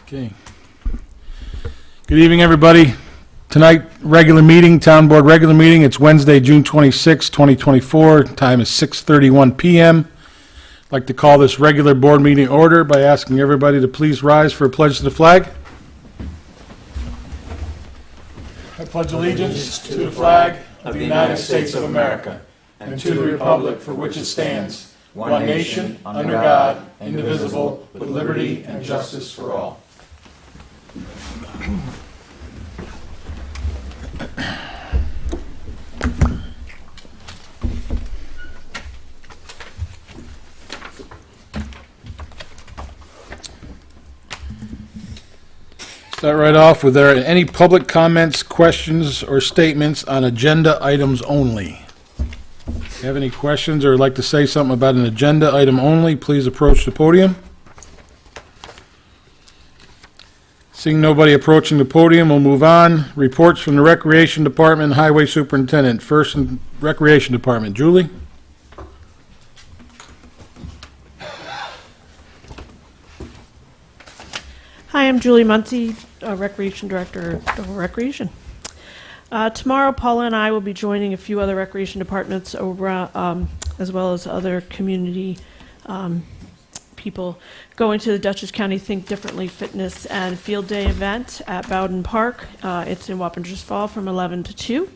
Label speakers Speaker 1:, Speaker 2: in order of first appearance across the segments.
Speaker 1: Okay. Good evening, everybody. Tonight, regular meeting, Town Board regular meeting. It's Wednesday, June 26, 2024. Time is 6:31 p.m. I'd like to call this regular board meeting order by asking everybody to please rise for a pledge to the flag. I pledge allegiance to the flag of the United States of America and to the republic for which it stands, one nation, under God, indivisible, with liberty and justice for all. Start right off with, there any public comments, questions, or statements on agenda items only? If you have any questions or would like to say something about an agenda item only, please approach the podium. Seeing nobody approaching the podium, we'll move on. Reports from the Recreation Department, Highway Superintendent. First, in Recreation Department, Julie?
Speaker 2: Hi, I'm Julie Muncy, Recreation Director of Dover Recreation. Tomorrow, Paula and I will be joining a few other recreation departments over, as well as other community people, going to the Dutchess County Think Differently Fitness and Field Day event at Bowden Park. It's in Wappingers Fall from 11 to 2.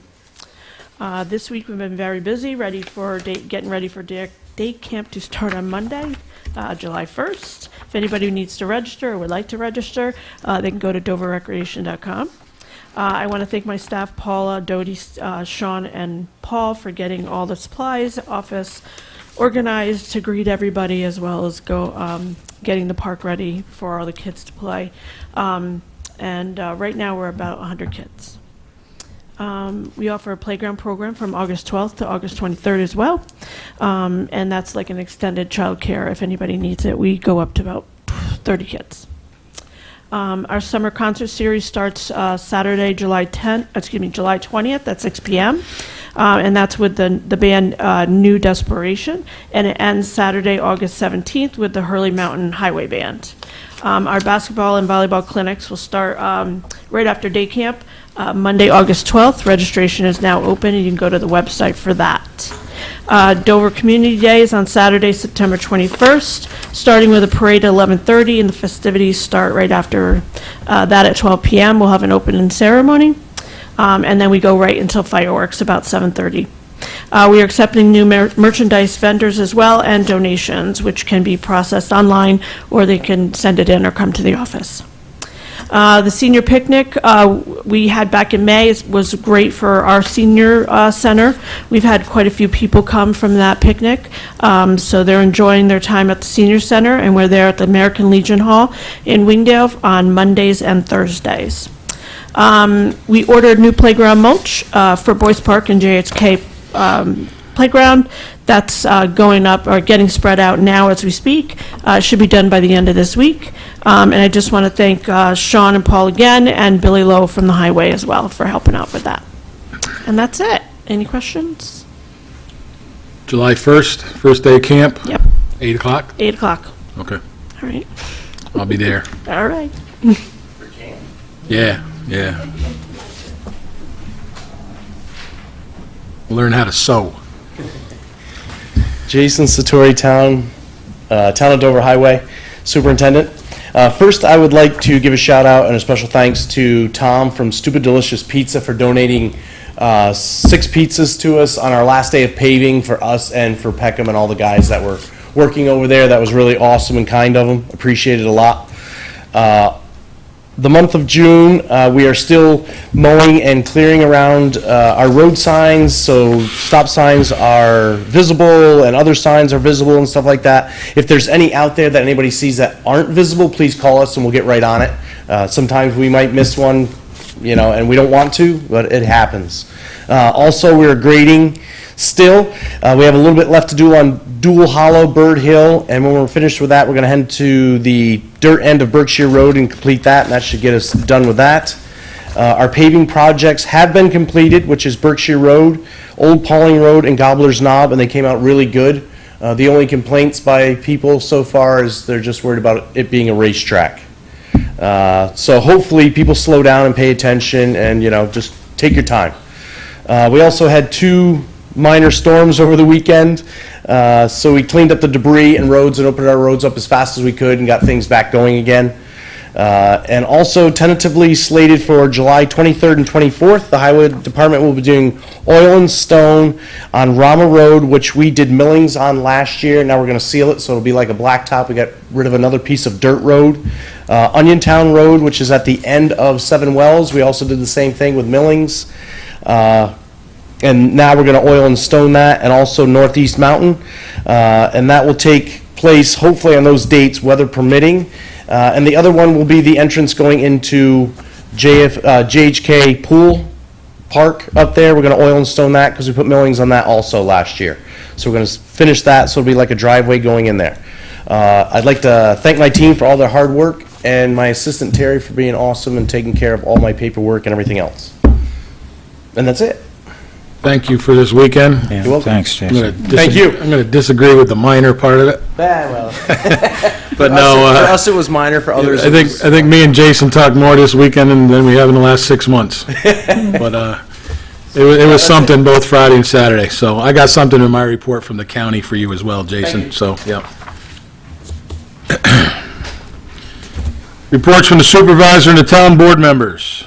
Speaker 2: This week we've been very busy, getting ready for day camp to start on Monday, July 1st. If anybody needs to register or would like to register, they can go to doverrecreation.com. I want to thank my staff, Paula, Dodie, Sean, and Paul, for getting all the supplies, office organized to greet everybody, as well as getting the park ready for all the kids to play. Right now we're about 100 kids. We offer a playground program from August 12th to August 23rd as well. And that's like an extended child care if anybody needs it. We go up to about 30 kids. Our summer concert series starts Saturday, July 20th at 6 p.m. And that's with the band New Desperation. And it ends Saturday, August 17th with the Hurley Mountain Highway Band. Our basketball and volleyball clinics will start right after day camp, Monday, August 12th. Registration is now open, and you can go to the website for that. Dover Community Day is on Saturday, September 21st, starting with a parade at 11:30, and the festivities start right after that at 12 p.m. We'll have an opening ceremony, and then we go right until fireworks about 7:30. We are accepting new merchandise vendors as well, and donations, which can be processed online, or they can send it in or come to the office. The senior picnic we had back in May was great for our senior center. We've had quite a few people come from that picnic, so they're enjoying their time at the senior center, and we're there at the American Legion Hall in Wingdale on Mondays and Thursdays. We ordered new playground mulch for Boyce Park and JHK playground. That's going up or getting spread out now as we speak. It should be done by the end of this week. And I just want to thank Sean and Paul again, and Billy Lowe from the highway as well for helping out with that. And that's it. Any questions?
Speaker 1: July 1st, first day of camp?
Speaker 2: Yep.
Speaker 1: 8 o'clock?
Speaker 2: 8 o'clock.
Speaker 1: Okay.
Speaker 2: All right.
Speaker 1: I'll be there.
Speaker 2: All right.
Speaker 1: Yeah. Learn how to sew.
Speaker 3: Jason Satori, Town of Dover Highway Superintendent. First, I would like to give a shout out and a special thanks to Tom from Stupid Delicious Pizza for donating 6 pizzas to us on our last day of paving for us and for Peckham and all the guys that were working over there. That was really awesome and kind of them. Appreciate it a lot. The month of June, we are still mowing and clearing around our road signs, so stop signs are visible and other signs are visible and stuff like that. If there's any out there that anybody sees that aren't visible, please call us and we'll get right on it. Sometimes we might miss one, and we don't want to, but it happens. Also, we're grading still. We have a little bit left to do on Dual Hollow, Bird Hill, and when we're finished with that, we're going to head to the dirt end of Berkshire Road and complete that, and that should get us done with that. Our paving projects have been completed, which is Berkshire Road, Old Pauling Road, and Gobbler's Knob, and they came out really good. The only complaints by people so far is they're just worried about it being a racetrack. So hopefully people slow down and pay attention and, just take your time. We also had 2 minor storms over the weekend. So we cleaned up the debris and roads and opened our roads up as fast as we could and got things back going again. And also tentatively slated for July 23rd and 24th, the Highway Department will be doing oil and stone on Rama Road, which we did millings on last year. Now we're going to seal it, so it'll be like a blacktop. We got rid of another piece of dirt road. Oniontown Road, which is at the end of Seven Wells, we also did the same thing with millings. And now we're going to oil and stone that, and also Northeast Mountain. And that will take place hopefully on those dates, weather permitting. And the other one will be the entrance going into JHK Pool Park up there. We're going to oil and stone that because we put millings on that also last year. So we're going to finish that, so it'll be like a driveway going in there. I'd like to thank my team for all their hard work and my assistant Terry for being awesome and taking care of all my paperwork and everything else. And that's it.
Speaker 1: Thank you for this weekend.
Speaker 4: Yeah,
Speaker 3: You're welcome.
Speaker 4: thanks, Jason.
Speaker 3: Thank you.
Speaker 1: I'm going to disagree with the minor part of it,
Speaker 3: Well,
Speaker 1: but no,
Speaker 3: for us it was minor, for others
Speaker 1: I
Speaker 3: it
Speaker 1: think
Speaker 3: was-
Speaker 1: me and Jason talked more this weekend than we have in the last 6 months. But it was something both Friday and Saturday. So I got something in my report from the county for you as well, Jason. So, yeah. Reports from the supervisor and the town board members.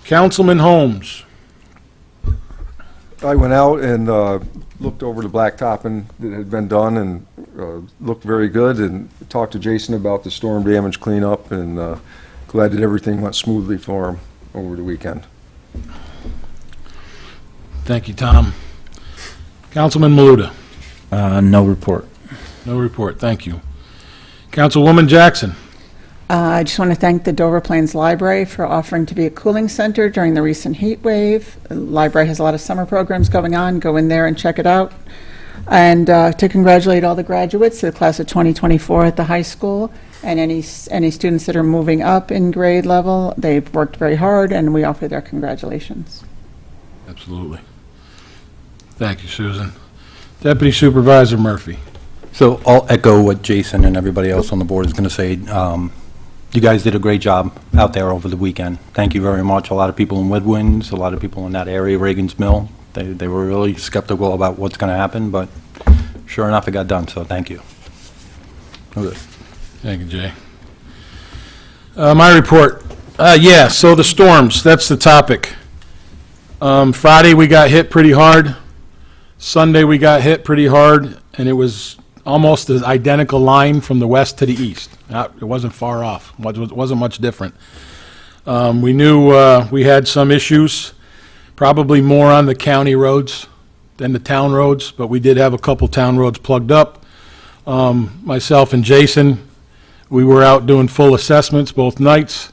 Speaker 1: Councilman Holmes.
Speaker 5: I went out and looked over the blacktopping that had been done and looked very good, and talked to Jason about the storm damage cleanup, and glad that everything went smoothly for him over the weekend.
Speaker 1: Thank you, Tom. Councilman Maluta.
Speaker 4: No report.
Speaker 1: No report, thank you. Councilwoman Jackson.
Speaker 6: I just want to thank the Dover Plains Library for offering to be a cooling center during the recent heat wave. The library has a lot of summer programs going on. Go in there and check it out. And to congratulate all the graduates of the class of 2024 at the high school, and any students that are moving up in grade level. They've worked very hard, and we offer their congratulations.
Speaker 1: Absolutely. Thank you, Susan. Deputy Supervisor Murphy.
Speaker 4: So I'll echo what Jason and everybody else on the board is going to say. You guys did a great job out there over the weekend. Thank you very much. A lot of people in Woodwinds, a lot of people in that area, Reagan's Mill, they were really skeptical about what's going to happen, but sure enough, it got done, so thank you. Okay.
Speaker 1: Thank you, Jay. My report. So the storms, that's the topic. Friday, we got hit pretty hard. Sunday, we got hit pretty hard, and it was almost the identical line from the west to the east. It wasn't far off. It wasn't much different. We knew we had some issues, probably more on the county roads than the town roads, but we did have a couple town roads plugged up. Myself and Jason, we were out doing full assessments both nights,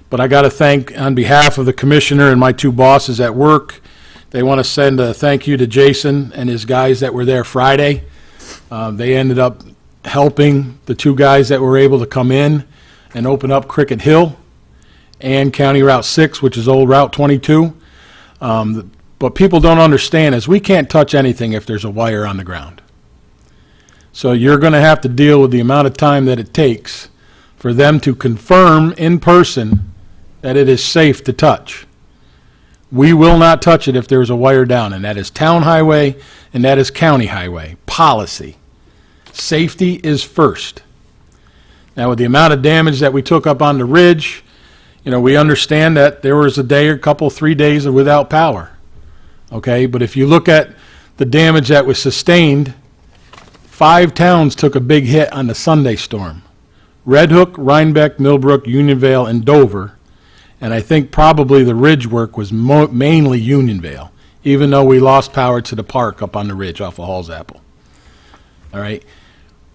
Speaker 1: but I got to thank, on behalf of the commissioner and my 2 bosses at work, they want to send a thank you to Jason and his guys that were there Friday. They ended up helping the 2 guys that were able to come in and open up Cricket Hill and County Route 6, which is old Route 22. But people don't understand is we can't touch anything if there's a wire on the ground. So you're going to have to deal with the amount of time that it takes for them to confirm in person that it is safe to touch. We will not touch it if there's a wire down, and that is town highway and that is county highway. Policy. Safety is first. Now, with the amount of damage that we took up on the ridge, we understand that there was a day or couple, 3 days of without power. Okay, but if you look at the damage that was sustained, 5 towns took a big hit on the Sunday storm. Red Hook, Rhinebeck, Millbrook, Unionvale, and Dover. And I think probably the ridge work was mainly Unionvale, even though we lost power to the park up on the ridge off of Hall's Apple. All right?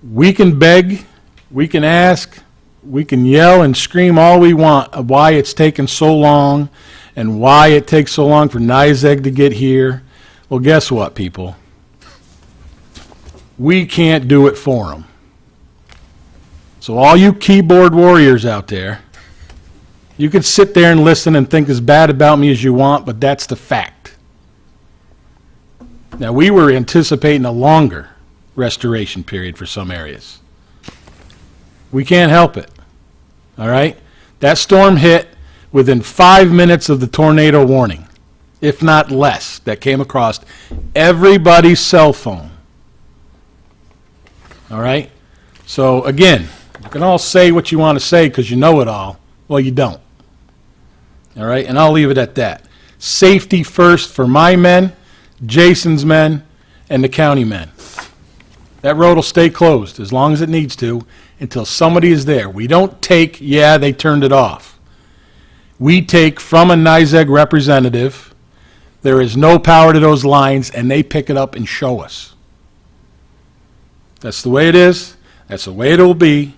Speaker 1: We can beg, we can ask, we can yell and scream all we want of why it's taken so long and why it takes so long for NYSEG to get here. Well, guess what, people? We can't do it for them. So all you keyboard warriors out there, you can sit there and listen and think as bad about me as you want, but that's the fact. Now, we were anticipating a longer restoration period for some areas. We can't help it. all right? That storm hit within 5 minutes of the tornado warning, if not less, that came across everybody's cell phone. All right? So again, you can all say what you want to say because you know it all. Well, you don't. All right? And I'll leave it at that. Safety first for my men, Jason's men, and the county men. That road will stay closed as long as it needs to until somebody is there. We don't take, yeah, they turned it off. We take from a NYSEG representative, there is no power to those lines, and they pick it up and show us. That's the way it is. That's the way it will be.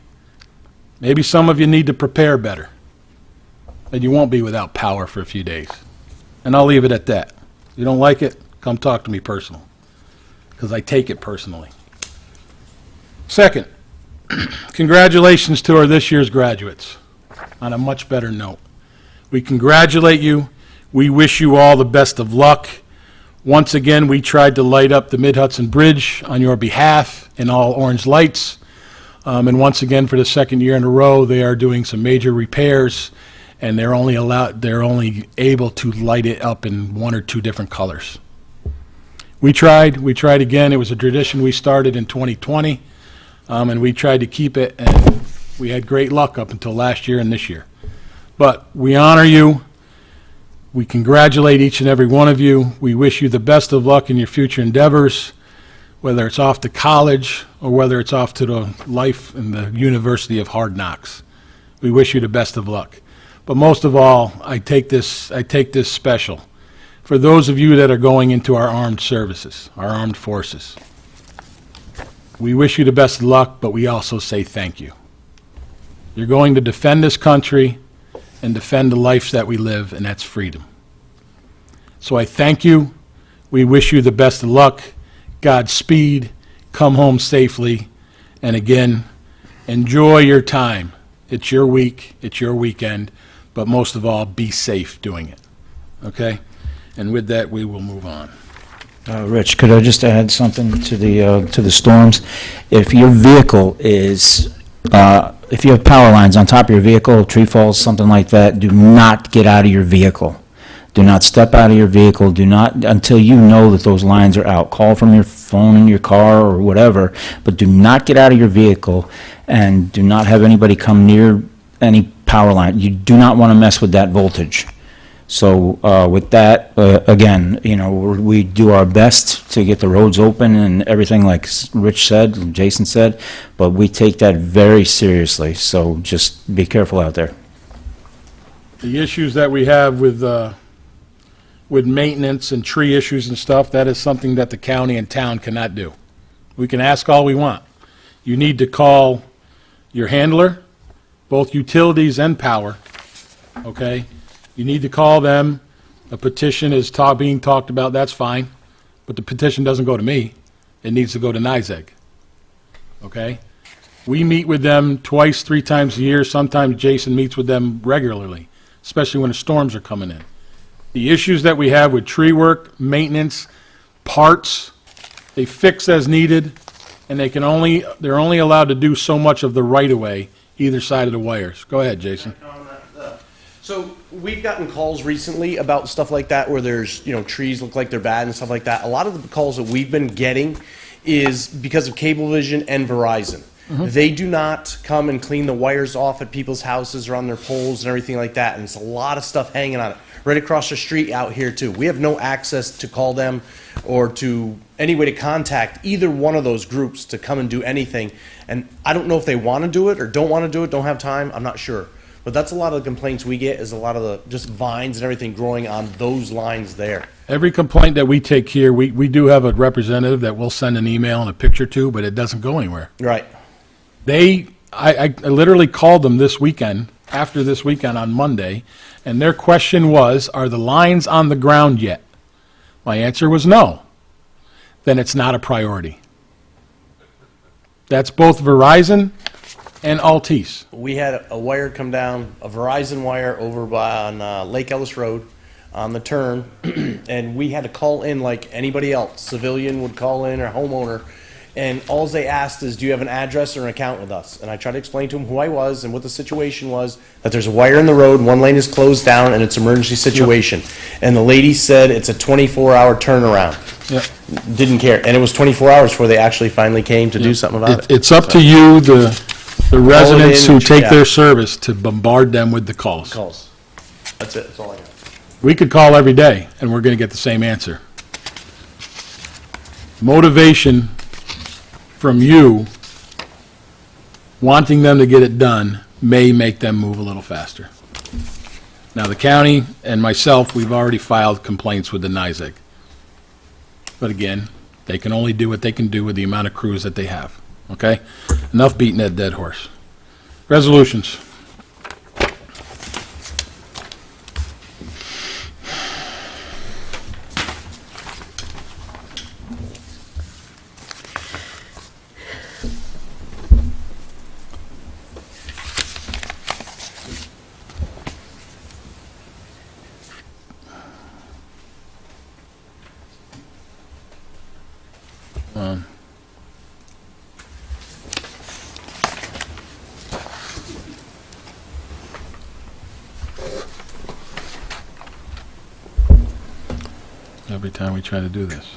Speaker 1: Maybe some of you need to prepare better. And you won't be without power for a few days. And I'll leave it at that. If you don't like it, come talk to me personal, because I take it personally. Second, congratulations to our this year's graduates on a much better note. We congratulate you. We wish you all the best of luck. Once again, we tried to light up the Mid-Hudson Bridge on your behalf in all orange lights. And once again, for the second year in a row, they are doing some major repairs, and they're only able to light it up in 1 or 2 different colors. We tried again. It was a tradition we started in 2020, and we tried to keep it, and we had great luck up until last year and this year. But we honor you. We congratulate each and every one of you. We wish you the best of luck in your future endeavors, whether it's off to college or whether it's off to the life in the University of Hard Knocks. We wish you the best of luck. But most of all, I take this special for those of you that are going into our armed services, our armed forces. We wish you the best of luck, but we also say thank you. You're going to defend this country and defend the lives that we live, and that's freedom. So I thank you. We wish you the best of luck. Godspeed. Come home safely. And again, enjoy your time. It's your week. It's your weekend. But most of all, be safe doing it. Okay? And with that, we will move on.
Speaker 7: Rich, could I just add something to the storms? If your vehicle is, if you have power lines on top of your vehicle, tree falls, something like that, do not get out of your vehicle. Do not step out of your vehicle. Do not, until you know that those lines are out. Call from your phone in your car or whatever, but do not get out of your vehicle, and do not have anybody come near any power line. You do not want to mess with that voltage. So with that, again, you know, we do our best to get the roads open and everything, like Rich said, and Jason said, but we take that very seriously. So just be careful out there.
Speaker 1: The issues that we have with maintenance and tree issues and stuff, that is something that the county and town cannot do. We can ask all we want. You need to call your handler, both utilities and power, okay? You need to call them. A petition is being talked about, that's fine, but the petition doesn't go to me. It needs to go to NYSEG, okay? We meet with them twice, 3 times a year. Sometimes Jason meets with them regularly, especially when the storms are coming in. The issues that we have with tree work, maintenance, parts, they fix as needed, and they're only allowed to do so much of the right-of-way either side of the wires. Go ahead, Jason.
Speaker 3: So we've gotten calls recently about stuff like that where there's, you know, trees look like they're bad and stuff like that. A lot of the calls that we've been getting is because of Cablevision and Verizon. They do not come and clean the wires off at people's houses or on their poles and everything like that. And it's a lot of stuff hanging on it. Right across the street out here too. We have no access to call them or to any way to contact either one of those groups to come and do anything. And I don't know if they want to do it or don't want to do it, don't have time, I'm not sure. But that's a lot of the complaints we get, is a lot of the just vines and everything growing on those lines there.
Speaker 1: Every complaint that we take here, we do have a representative that will send an email and a picture to, but it doesn't go anywhere.
Speaker 3: Right.
Speaker 1: I literally called them this weekend, after this weekend on Monday, and their question was, are the lines on the ground yet? My answer was no. Then it's not a priority. That's both Verizon and Altice.
Speaker 3: We had a wire come down, a Verizon wire over on Lake Ellis Road on the turn, and we had to call in like anybody else. Civilian would call in or homeowner, And all they asked is, do you have an address or an account with us? And I tried to explain to them who I was and what the situation was, that there's a wire in the road, one lane is closed down, and it's an emergency situation. And the lady said it's a 24-hour turnaround.
Speaker 1: Yep.
Speaker 3: Didn't care. And it was 24 hours before they actually finally came to do something about it.
Speaker 1: It's up to you, the residents who take
Speaker 3: yeah.
Speaker 1: their service, to bombard them with the calls.
Speaker 3: Calls. That's it, that's all I got.
Speaker 1: We could call every day, and we're going to get the same answer. Motivation from you, wanting them to get it done, may make them move a little faster. Now, the county and myself, we've already filed complaints with the NYSEG. But again, they can only do what they can do with the amount of crews that they have, okay? Enough beating that dead horse. Resolutions. Every time we try to do this.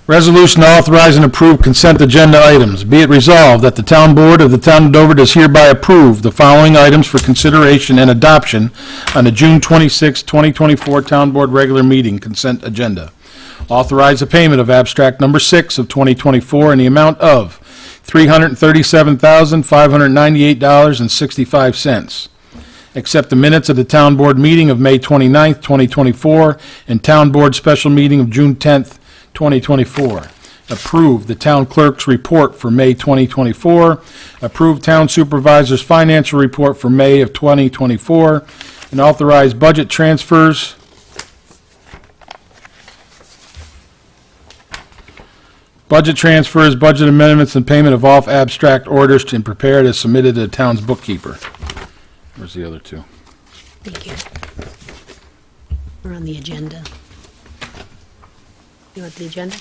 Speaker 1: Resolution to authorize and approve consent agenda items. Be it resolved that the Town Board of the Town of Dover does hereby approve the following items for consideration and adoption on the June 26, 2024 Town Board regular meeting consent agenda. Authorize the payment of abstract number 6 of 2024 in the amount of $337,598.65. Accept the minutes of the Town Board meeting of May 29, 2024, and Town Board special meeting of June 10th, 2024. Approve the town clerk's report for May 2024. Approve town supervisor's financial report for May of 2024. And authorize budget transfers. Budget transfers, budget amendments, and payment of off abstract orders and prepared as submitted to the town's bookkeeper. Where's the other two?
Speaker 8: Thank you. We're on the agenda. You want the agenda?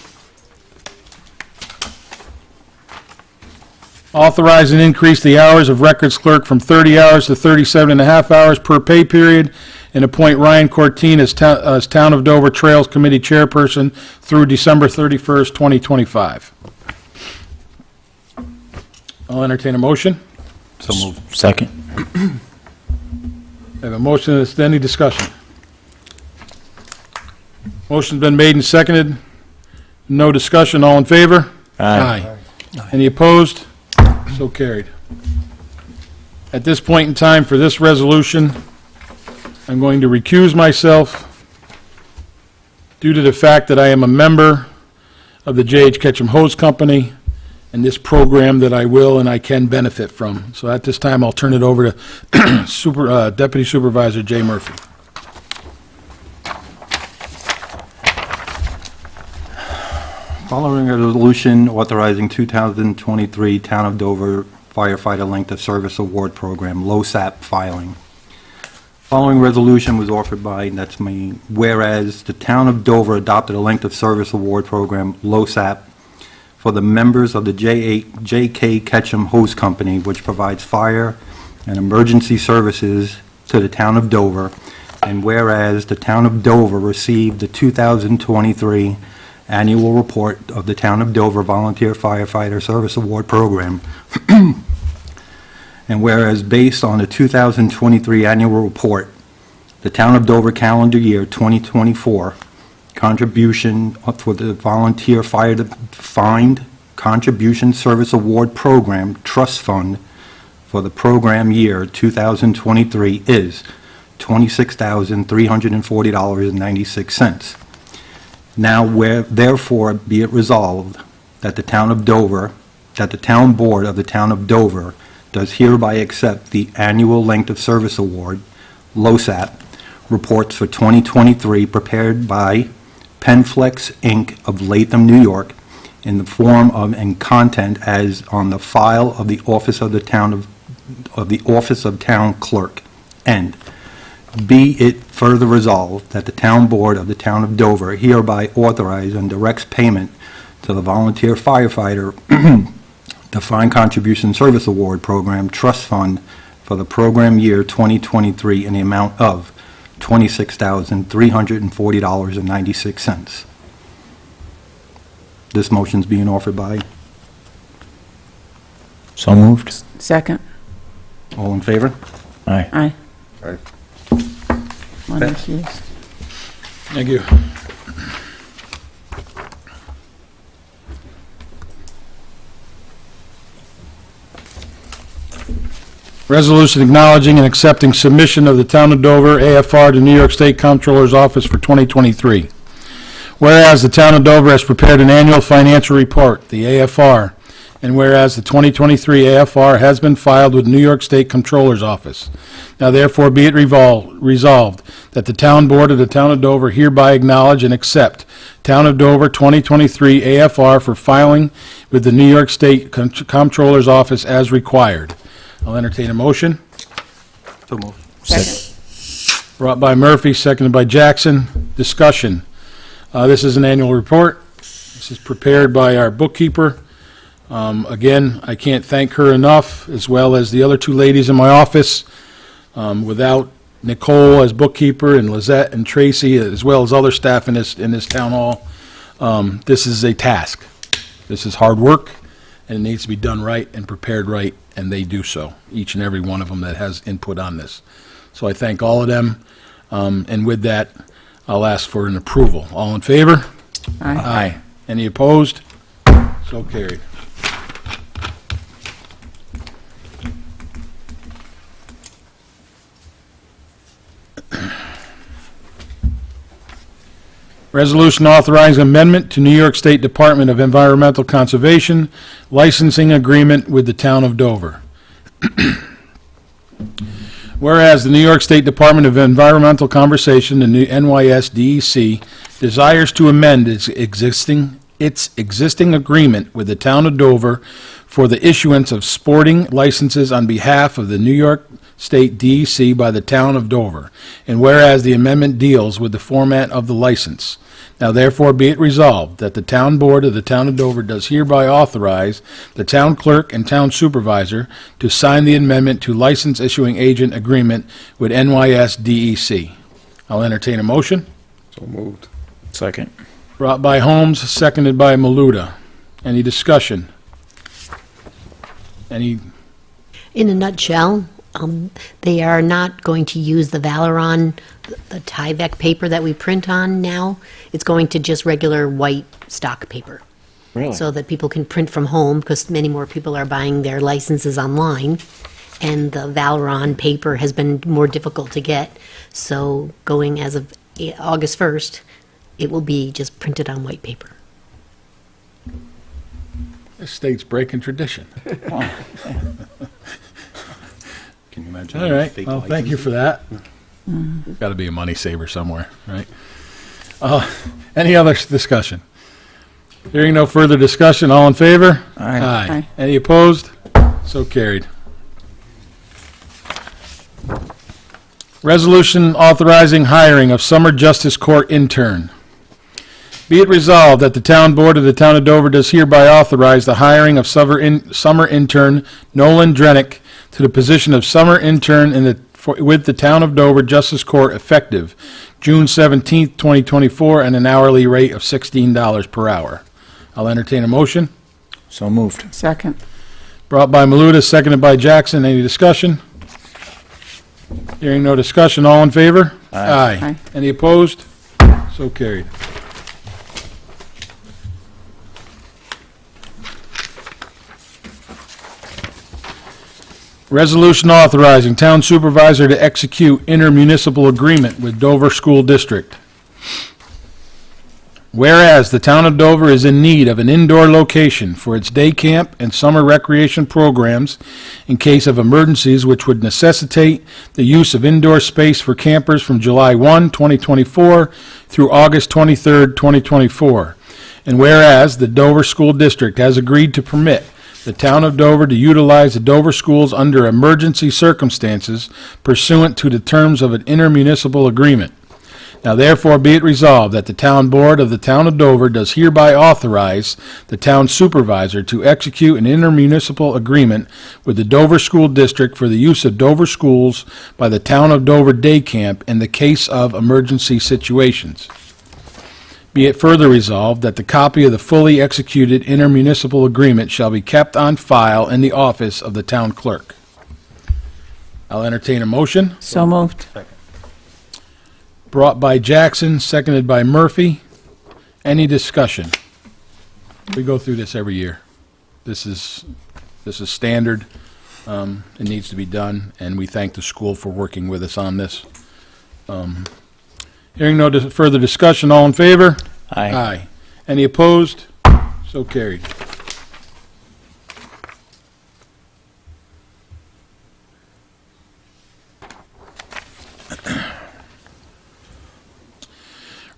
Speaker 1: Authorize and increase the hours of records clerk from 30 hours to 37.5 hours per pay period, and appoint Ryan Corteen as Town of Dover Trails Committee Chairperson through December 31st, 2025. I'll entertain a motion.
Speaker 4: So moved.
Speaker 7: Second.
Speaker 1: I have a motion, is there any discussion? Motion's been made and seconded. No discussion, all in favor? Aye. Any opposed? So carried. At this point in time, for this resolution, I'm going to recuse myself due to the fact that I am a member of the J.H. Ketchum Hose Company and this program that I will and I can benefit from. So at this time, I'll turn it over to Deputy Supervisor Jay Murphy.
Speaker 4: Following a resolution authorizing 2023 Town of Dover Firefighter Length of Service Award Program, LoSAP filing. Following resolution was offered by, that's me, whereas the Town of Dover adopted a Length of Service Award Program, LoSAP, for the members of the J.K. Ketchum Hose Company, which provides fire and emergency services to the Town of Dover, and whereas the Town of Dover received the 2023 Annual Report of the Town of Dover Volunteer Firefighter Service Award Program. And whereas based on the 2023 Annual Report, the Town of Dover calendar year 2024 contribution for the Volunteer Fire Defined Contribution Service Award Program Trust Fund for the program year 2023 is $26,340.96. Now, therefore, be it resolved that the Town of Dover, that the Town Board of the Town of Dover does hereby accept the Annual Length of Service Award, LoSAP, reports for 2023 prepared by Penflex, Inc. of Latham, New York, in the form of and content as on the file of the office of the town clerk. And be it further resolved that the town board of the town of Dover hereby authorize and directs payment to the volunteer firefighter defined contribution service award program trust fund for the program year 2023 in the amount of $26,340.96. This motion's being offered by,
Speaker 7: So moved.
Speaker 6: Second.
Speaker 4: all in favor?
Speaker 7: Aye.
Speaker 6: Aye.
Speaker 5: Aye.
Speaker 6: One excused.
Speaker 1: Thank you. Resolution acknowledging and accepting submission of the Town of Dover AFR to New York State Comptroller's Office for 2023. Whereas the Town of Dover has prepared an annual financial report, the AFR, and whereas the 2023 AFR has been filed with New York State Comptroller's Office. Now therefore be it resolved that the Town Board of the Town of Dover hereby acknowledge and accept Town of Dover 2023 AFR for filing with the New York State Comptroller's Office as required. I'll entertain a motion.
Speaker 4: So moved.
Speaker 6: Second.
Speaker 1: Brought by Murphy, seconded by Jackson. Discussion. This is an annual report. This is prepared by our bookkeeper. Again, I can't thank her enough, as well as the other two ladies in my office. Without Nicole as bookkeeper and Lizette and Tracy, as well as other staff in this town hall, this is a task. This is hard work, and it needs to be done right and prepared right, and they do so, each and every one of them that has input on this. So I thank all of them, and with that, I'll ask for an approval. All in favor?
Speaker 6: Aye.
Speaker 1: Aye. Any opposed? So carried. Resolution authorizing amendment to New York State Department of Environmental Conservation licensing agreement with the Town of Dover. Whereas the New York State Department of Environmental Conservation, the new NYSDEC, desires to amend its existing agreement with the Town of Dover for the issuance of sporting licenses on behalf of the New York State DEC by the Town of Dover, and whereas the amendment deals with the format of the license. Now therefore be it resolved that the Town Board of the Town of Dover does hereby authorize the Town Clerk and Town Supervisor to sign the amendment to license issuing agent agreement with NYSDEC. I'll entertain a motion.
Speaker 5: So moved.
Speaker 7: Second.
Speaker 1: Brought by Holmes, seconded by Maluda. Any discussion? Any?
Speaker 8: In a nutshell, they are not going to use the Valoron, the Tyvek paper that we print on now. It's going to just regular white stock paper.
Speaker 3: Really?
Speaker 8: So that people can print from home, because many more people are buying their licenses online. And the Valoron paper has been more difficult to get. So going as of August 1st, it will be just printed on white paper.
Speaker 1: This state's breaking tradition.
Speaker 4: Can you imagine?
Speaker 1: All right,
Speaker 4: fake
Speaker 1: well, thank you for
Speaker 4: licenses?
Speaker 1: that. Got to be a money saver somewhere, right? Any other discussion? Hearing no further discussion, all in favor?
Speaker 7: Aye.
Speaker 6: Aye.
Speaker 1: Any opposed? So carried. Resolution authorizing hiring of summer justice court intern. Be it resolved that the Town Board of the Town of Dover does hereby authorize the hiring of summer intern Nolan Drenick to the position of summer intern with the Town of Dover Justice Court effective June 17th, 2024, and an hourly rate of $16 per hour. I'll entertain a motion.
Speaker 7: So moved.
Speaker 6: Second.
Speaker 1: Brought by Maluda, seconded by Jackson. Any discussion? Hearing no discussion, all in favor?
Speaker 7: Aye.
Speaker 6: Aye.
Speaker 1: Any opposed? So carried. Resolution authorizing town supervisor to execute intermunicipal agreement with Dover School District. Whereas the town of Dover is in need of an indoor location for its day camp and summer recreation programs in case of emergencies which would necessitate the use of indoor space for campers from July 1, 2024 through August 23, 2024. And whereas the Dover School District has agreed to permit the town of Dover to utilize the Dover schools under emergency circumstances pursuant to the terms of an intermunicipal agreement. Now therefore be it resolved that the town board of the town of Dover does hereby authorize the town supervisor to execute an intermunicipal agreement with the Dover School District for the use of Dover schools by the town of Dover Day Camp in the case of emergency situations. Be it further resolved that the copy of the fully executed intermunicipal agreement shall be kept on file in the office of the town clerk. I'll entertain a motion.
Speaker 6: So moved.
Speaker 1: Brought by Jackson, seconded by Murphy. Any discussion? We go through this every year. This is standard. It needs to be done, and we thank the school for working with us on this. Hearing no further discussion, all in favor? Aye. Any opposed? So carried.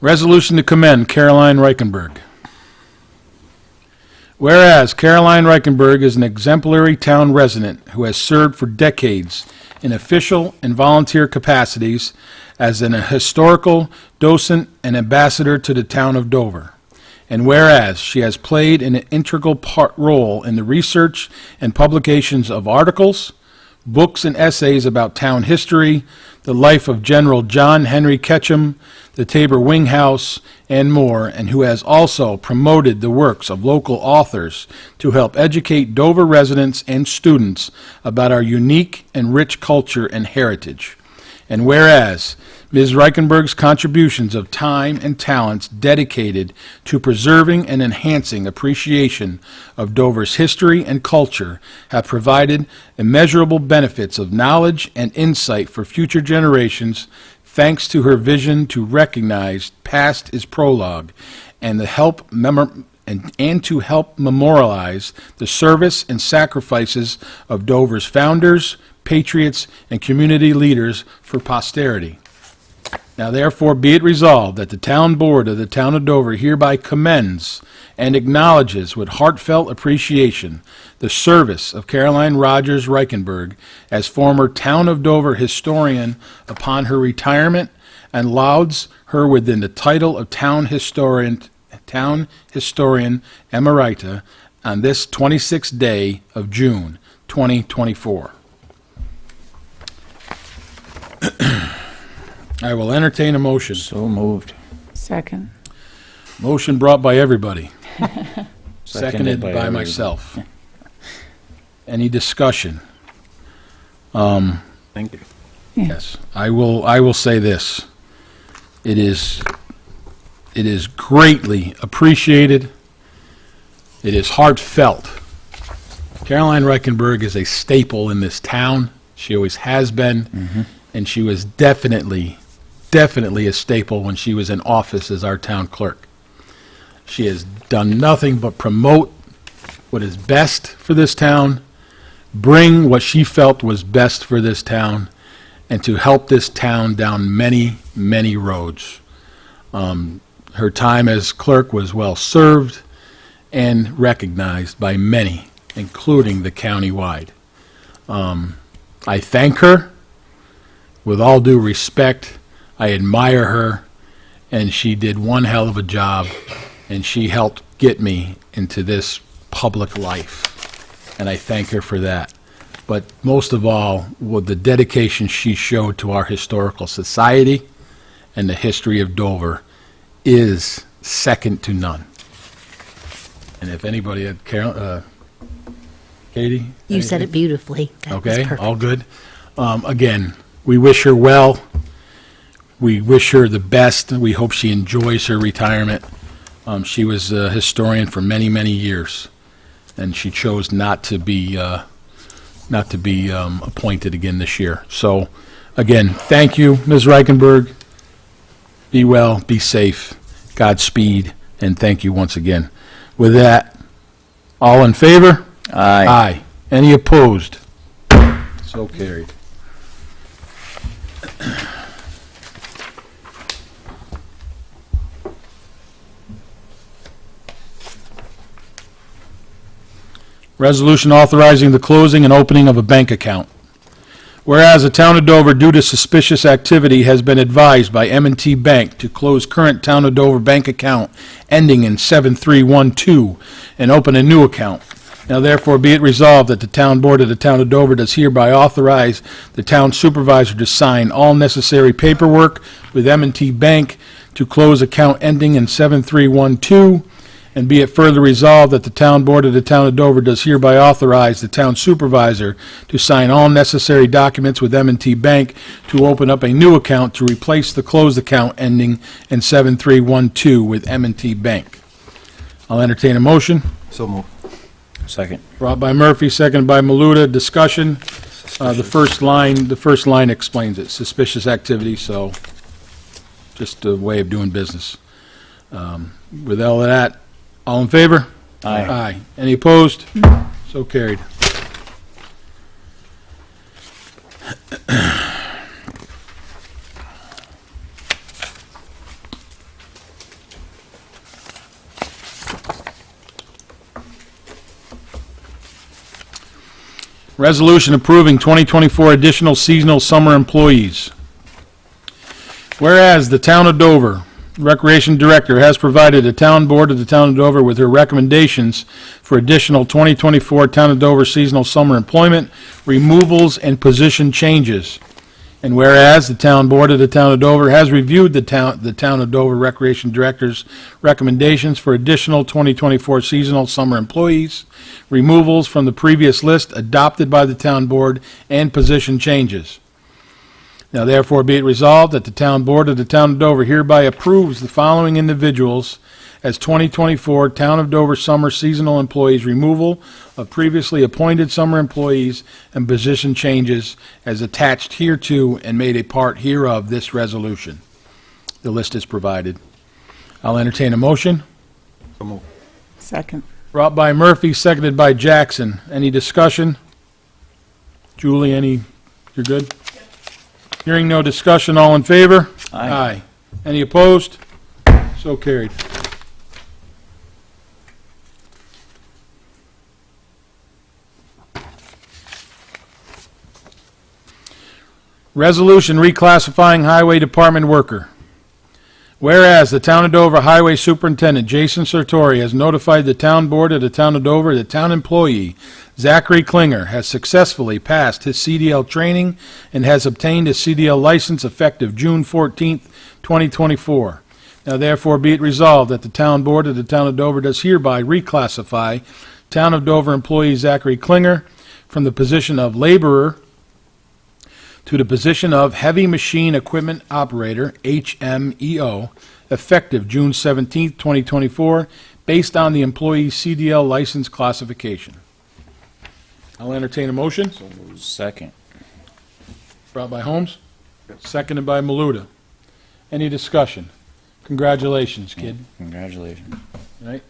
Speaker 1: Resolution to commend Caroline Reichenberg. Whereas Caroline Reichenberg is an exemplary town resident who has served for decades in official and volunteer capacities as an historical docent and ambassador to the town of Dover. And whereas she has played an integral role in the research and publications of articles, books and essays about town history, the life of General John Henry Ketchum, the Tabor Wing House, and more, and who has also promoted the works of local authors to help educate Dover residents and students about our unique and rich culture and heritage. And whereas Ms. Reichenberg's contributions of time and talents dedicated to preserving and enhancing appreciation of Dover's history and culture have provided immeasurable benefits of knowledge and insight for future generations, thanks to her vision to recognize past is prologue and to help memorialize the service and sacrifices of Dover's founders, patriots, and community leaders for posterity. Now therefore be it resolved that the town board of the town of Dover hereby commends and acknowledges with heartfelt appreciation the service of Caroline Rogers Reichenberg as former town of Dover historian upon her retirement, and lauds her within the title of town historian emerita on this 26th day of June 2024. I will entertain a motion.
Speaker 7: So moved.
Speaker 6: Second.
Speaker 1: Motion brought by everybody, seconded
Speaker 7: Seconded by
Speaker 1: by
Speaker 7: everybody.
Speaker 1: myself. Any discussion?
Speaker 4: Thank you.
Speaker 1: Yes, I will say this. It is greatly appreciated. It is heartfelt. Caroline Reichenberg is a staple in this town. She always has been, and she was definitely a staple when she was in office as our town clerk. She has done nothing but promote what is best for this town, bring what she felt was best for this town, and to help this town down many, many roads. Her time as clerk was well served and recognized by many, including the county-wide. I thank her. With all due respect, I admire her, and she did one hell of a job, and she helped get me into this public life, and I thank her for that. But most of all, with the dedication she showed to our historical society and the history of Dover is second to none. And if anybody had, Katie?
Speaker 8: You said it beautifully. That was
Speaker 1: Okay,
Speaker 8: perfect.
Speaker 1: all good. Again, we wish her well. We wish her the best. We hope she enjoys her retirement. She was a historian for many, many years, and she chose not to be appointed again this year. So, again, thank you, Ms. Reichenberg. Be well, be safe, Godspeed, and thank you once again. With that, all in favor?
Speaker 7: Aye.
Speaker 1: Aye. Any opposed? So carried. Resolution authorizing the closing and opening of a bank account. Whereas the town of Dover, due to suspicious activity, has been advised by M&T Bank to close current town of Dover bank account ending in 7312 and open a new account. Now therefore be it resolved that the town board of the town of Dover does hereby authorize the town supervisor to sign all necessary paperwork with M&T Bank to close account ending in 7312. And be it further resolved that the town board of the town of Dover does hereby authorize the town supervisor to sign all necessary documents with M&T Bank to open up a new account to replace the closed account ending in 7312 with M&T Bank. I'll entertain a motion.
Speaker 4: So moved.
Speaker 7: Second.
Speaker 1: Brought by Murphy, seconded by Maluta. Discussion. The first line explains it. Suspicious activity, so just a way of doing business. With all of that, all in favor?
Speaker 7: Aye.
Speaker 1: Aye. Any opposed? So carried. Resolution approving 2024 additional seasonal summer employees. Whereas the town of Dover Recreation Director has provided the town board of the town of Dover with her recommendations for additional 2024 town of Dover seasonal summer employment, removals, and position changes. And whereas the town board of the town of Dover has reviewed the town of Dover Recreation Director's recommendations for additional 2024 seasonal summer employees, removals from the previous list adopted by the town board, and position changes. Now therefore be it resolved that the town board of the town of Dover hereby approves the following individuals as 2024 Town of Dover summer seasonal employees, removal of previously appointed summer employees and position changes as attached hereto and made a part hereof this resolution. The list is provided. I'll entertain a motion.
Speaker 4: So moved.
Speaker 6: Second.
Speaker 1: Brought by Murphy, seconded by Jackson. Any discussion? Julie, you're good? Hearing no discussion, all in favor?
Speaker 7: Aye.
Speaker 1: Any opposed? So carried. Resolution reclassifying highway department worker. Whereas the town of Dover Highway Superintendent Jason Sartori has notified the town board of the town of Dover that town employee Zachary Klinger has successfully passed his CDL training and has obtained a CDL license effective June 14th, 2024. Now therefore be it resolved that the town board of the town of Dover does hereby reclassify town of Dover employee Zachary Klinger from the position of laborer to the position of Heavy Machine Equipment Operator, HMEO, effective June 17, 2024, based on the employee's CDL license classification. I'll entertain a motion.
Speaker 7: Second.
Speaker 1: Brought by Holmes, seconded by Maluta. Any discussion? Congratulations, kid.
Speaker 7: Congratulations.
Speaker 1: All right?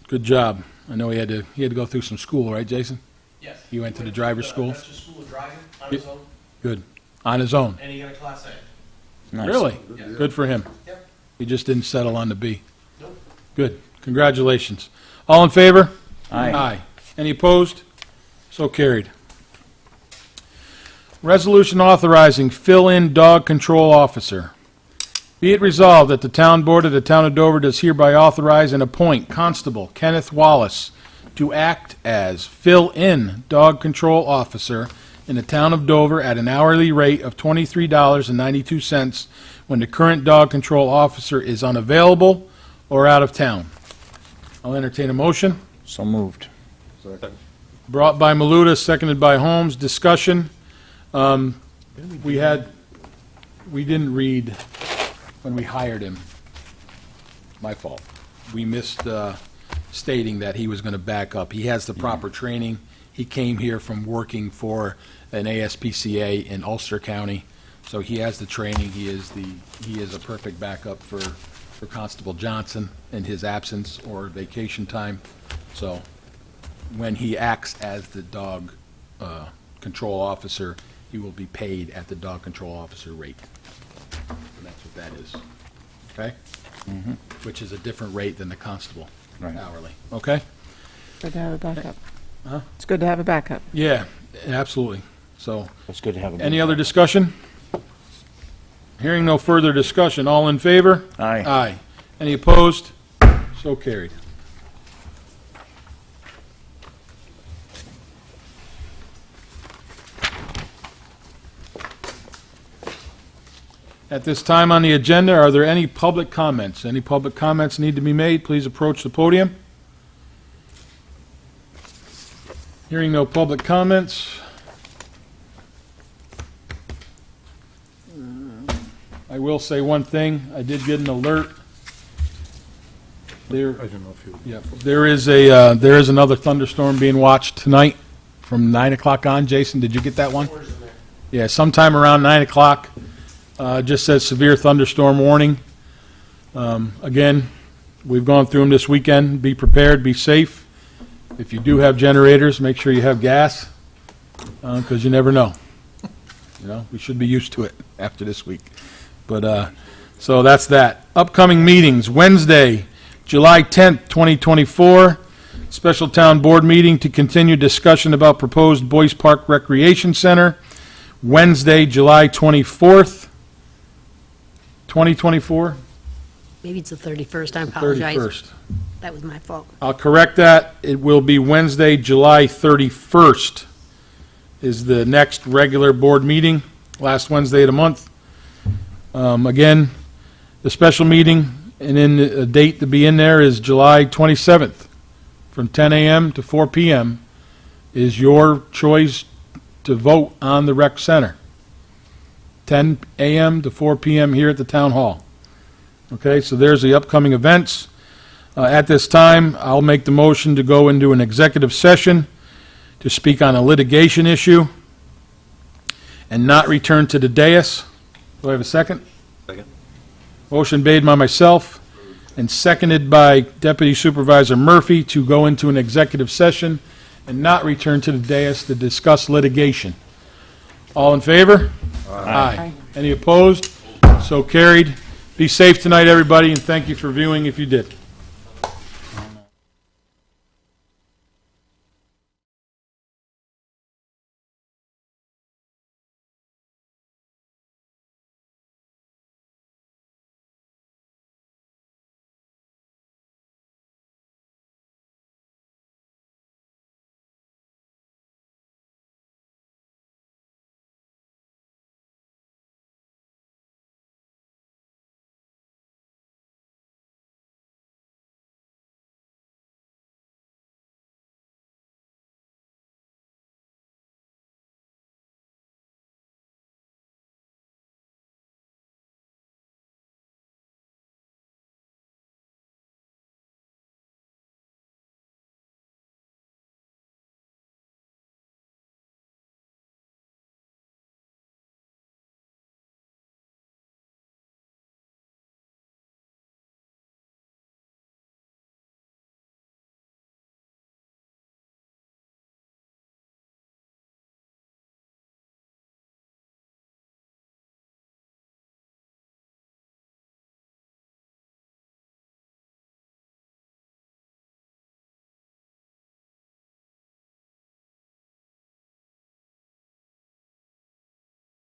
Speaker 1: Good job. I know he had to go through some school, right, Jason?
Speaker 3: Yes.
Speaker 1: He went to the driver's school?
Speaker 3: That's just school of driving on his own,
Speaker 1: Good. On his own?
Speaker 3: and he got a Class A.
Speaker 7: Nice.
Speaker 1: Really?
Speaker 3: Yeah.
Speaker 1: Good for him.
Speaker 3: Yep.
Speaker 1: He just didn't settle on the B.
Speaker 3: Nope.
Speaker 1: Good. Congratulations. All in favor?
Speaker 7: Aye.
Speaker 1: Aye. Any opposed? So carried. Resolution authorizing fill-in dog control officer. Be it resolved that the town board of the town of Dover does hereby authorize and appoint Constable Kenneth Wallace to act as fill-in dog control officer in the town of Dover at an hourly rate of $23.92 when the current dog control officer is unavailable or out of town. I'll entertain a motion.
Speaker 7: So moved.
Speaker 1: Brought by Maluta, seconded by Holmes. Discussion. We didn't read when we hired him. My fault. We missed stating that he was going to back up. He has the proper training. He came here from working for an ASPCA in Ulster County, so he has the training. He is a perfect backup for Constable Johnson in his absence or vacation time. So when he acts as the dog control officer, he will be paid at the dog control officer rate. And that's what that is. Okay? Which is a different rate than the constable
Speaker 7: Right.
Speaker 1: hourly. Okay?
Speaker 6: Good to have a backup. It's good to have a backup.
Speaker 1: Yeah, absolutely. So,
Speaker 7: It's good to have a...
Speaker 1: any other discussion? Hearing no further discussion, all in favor?
Speaker 7: Aye.
Speaker 1: Aye. Any opposed? So carried. At this time on the agenda, are there any public comments? Any public comments need to be made? Please approach the podium. Hearing no public comments. I will say one thing. I did get an alert. There is another thunderstorm being watched tonight from 9 o'clock on. Jason, did you get that one? Yeah, sometime around 9 o'clock. Just says severe thunderstorm warning. Again, we've gone through them this weekend. Be prepared, be safe. If you do have generators, make sure you have gas, because you never know. You know, we should be used to it after this week. But, so that's that. Upcoming meetings, Wednesday, July 10th, 2024, special town board meeting to continue discussion about proposed Boys Park Recreation Center. Wednesday, July 24th, 2024,
Speaker 8: Maybe it's the 31st, I apologize.
Speaker 1: 31st.
Speaker 8: That was my fault.
Speaker 1: I'll correct that. It will be Wednesday, July 31st is the next regular board meeting, last Wednesday of the month. Again, the special meeting, and then a date to be in there is July 27th, from 10 a.m. to 4 p.m. is your choice to vote on the rec center. 10 a.m. to 4 p.m. here at the town hall. Okay, so there's the upcoming events. At this time, I'll make the motion to go into an executive session to speak on a litigation issue and not return to the dais. Do I have a second?
Speaker 4: Second.
Speaker 1: Motion made by myself and seconded by Deputy Supervisor Murphy to go into an executive session and not return to the dais to discuss litigation. All in favor? Aye. Any opposed? So carried. Be safe tonight, everybody, and thank you for viewing if you did.